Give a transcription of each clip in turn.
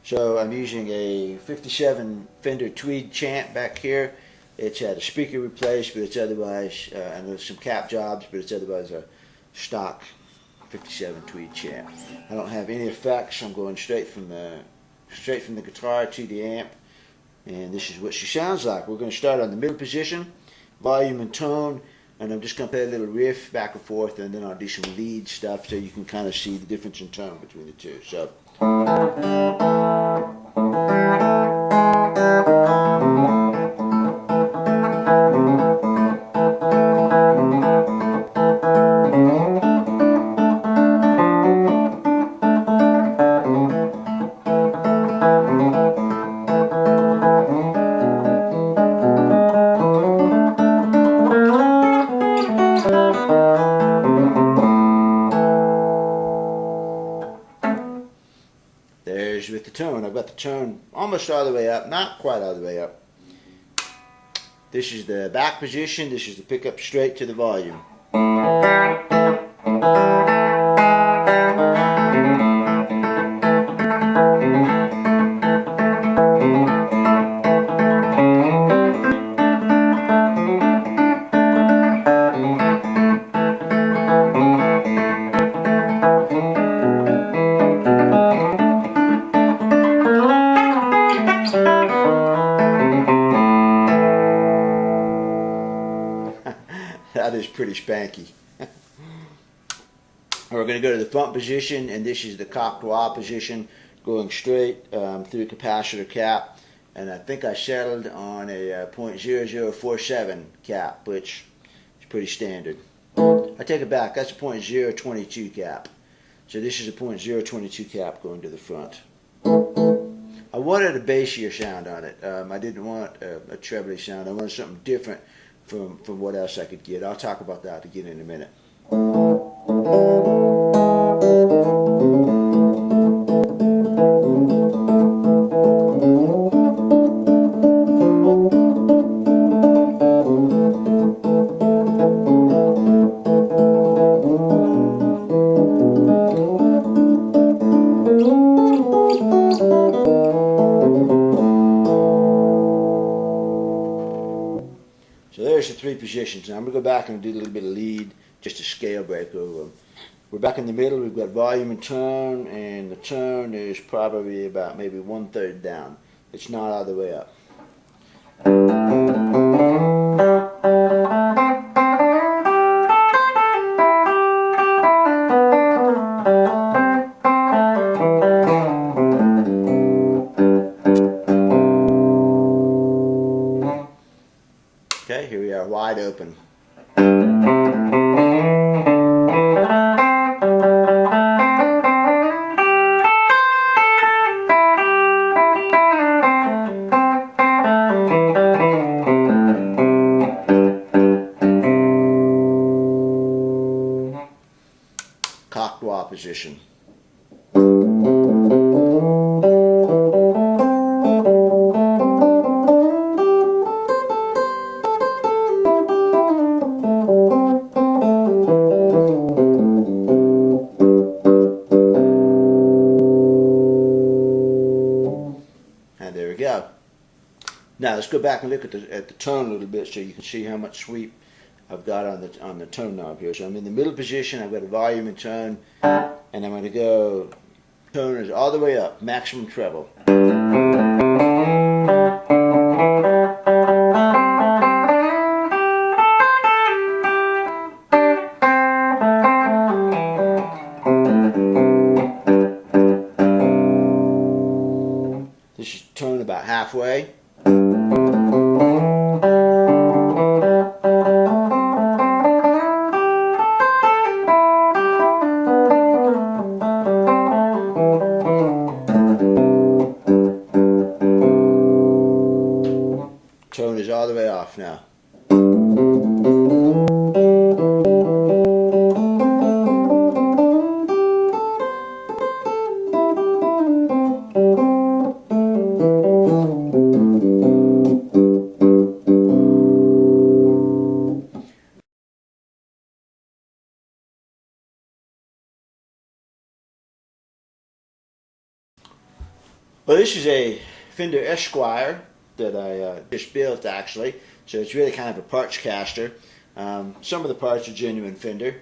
So I'm using a 57 Fender Tweed Champ back here. It's had a speaker replaced, but it's otherwise, and there's some cap jobs, but it's otherwise a stock 57 Tweed Champ. I don't have any effects. I'm going straight from the guitar to the amp, and this is what she sounds like. We're going to start on the middle position, volume and tone, and I'm just going to play a little riff back and forth, and then I'll do some lead stuff so you can kind of see the difference in tone between the two. So. There's with the tone. I've got the tone almost all the way up, not quite all the way up. This is the back position. This is the pickup straight to the volume. That is pretty spanky. We're going to go to the front position, and this is the cocktail position, going straight through the capacitor cap. And I think I settled on a .0047 cap, which is pretty standard. I take it back. That's a .022 cap. So this is a .022 cap going to the front. I wanted a bassier sound on it. I didn't want a trebly sound. I wanted something different from what else I could get. I'll talk about that again in a minute. So there's the three positions. Now I'm going to go back and do a little bit of lead, just a scale break over them. We're back in the middle. We've got volume and tone, and the tone is probably about maybe 1/3 down. It's not all the way up. Okay, here we are, wide open. Cocktail position. And there we go. Now let's go back and look at the tone a little bit so you can see how much sweep I've got on the tone knob here. So I'm in the middle position. I've got a volume and tone, and I'm going to go. Tone is all the way up, maximum treble. This is tone about halfway. Tone is all the way off now. Well, this is a Fender Esquire that I just built actually, so it's really kind of a parts caster. Some of the parts are genuine Fender,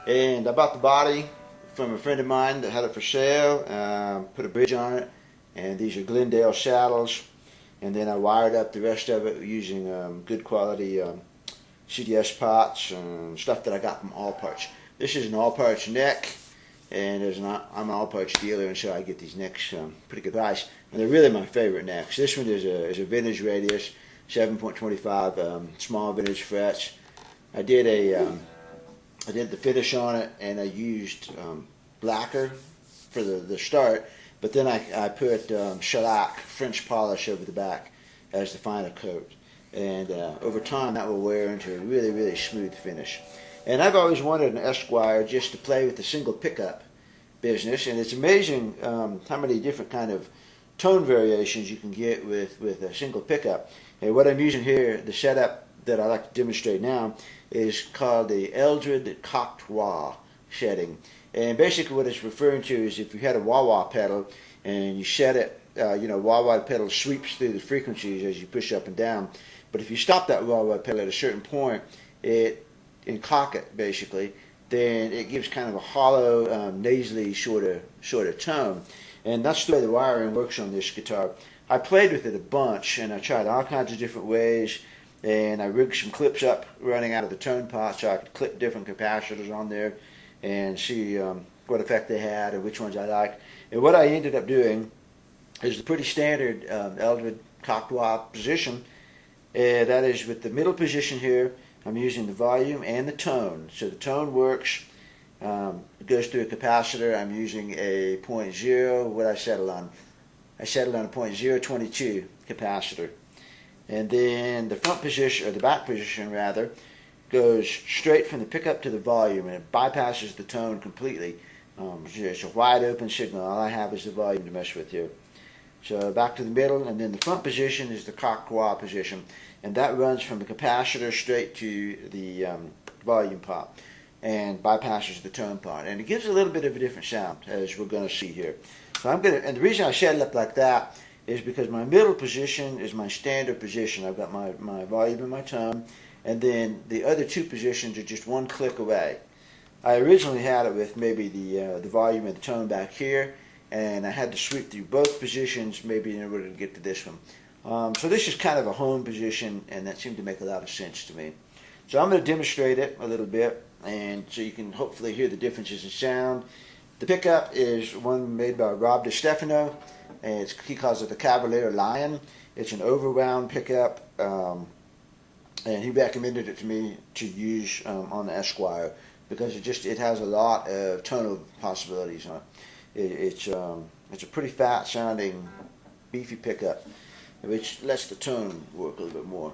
and I bought the body from a friend of mine that had it for sale. Put a bridge on it, and these are Glendale saddles, and then I wired up the rest of it using good quality CDS pots and stuff that I got from All Parts. This is an All Parts neck, and I'm an All Parts dealer, and so I get these necks pretty good price, and they're really my favorite necks. This one is a vintage radius, 7.25 small vintage frets. I did the finish on it, and I used lacquer for the start, but then I put shellac French polish over the back as the final coat, and over time that will wear into a really, really smooth finish. And I've always wanted an Esquire just to play with the single pickup business, and it's amazing how many different kind of tone variations you can get with a single pickup. And what I'm using here, the setup that I like to demonstrate now, is called the Eldred Cocteau setting. And basically what it's referring to is if you had a wah-wah pedal and you set it, wah-wah pedal sweeps through the frequencies as you push up and down. But if you stop that wah-wah pedal at a certain point, and cock it basically, then it gives kind of a hollow, nasally sort of tone. And that's the way the wiring works on this guitar. I played with it a bunch, and I tried all kinds of different ways, and I rigged some clips up running out of the tone pot so I could clip different capacitors on there and see what effect they had and which ones I liked. And what I ended up doing is the pretty standard Eldred Cocteau position. That is, with the middle position here, I'm using the volume and the tone. So the tone works. It goes through a capacitor. I'm using a 0.0. What I settled on? I settled on a 0.022 capacitor. And then the front position, or the back position rather, goes straight from the pickup to the volume, and it bypasses the tone completely. It's a wide open signal. All I have is the volume to mess with here. So back to the middle, and then the front position is the Cocteau position, and that runs from the capacitor straight to the volume pot and bypasses the tone pot, and it gives a little bit of a different sound, as we're going to see here. So and the reason I set it up like that is because my middle position is my standard position. I've got my volume and my tone, and then the other two positions are just one click away. I originally had it with maybe the volume and the tone back here, and I had to sweep through both positions maybe in order to get to this one. So this is kind of a home position, and that seemed to make a lot of sense to me. So I'm going to demonstrate it a little bit, and so you can hopefully hear the differences in sound. The pickup is one made by DiStefano, and he calls it the Cavalier Lion. It's an overwound pickup, and he recommended it to me to use on the Esquire because it has a lot of tonal possibilities on it. It's a pretty fat sounding, beefy pickup, which lets the tone work a little bit more.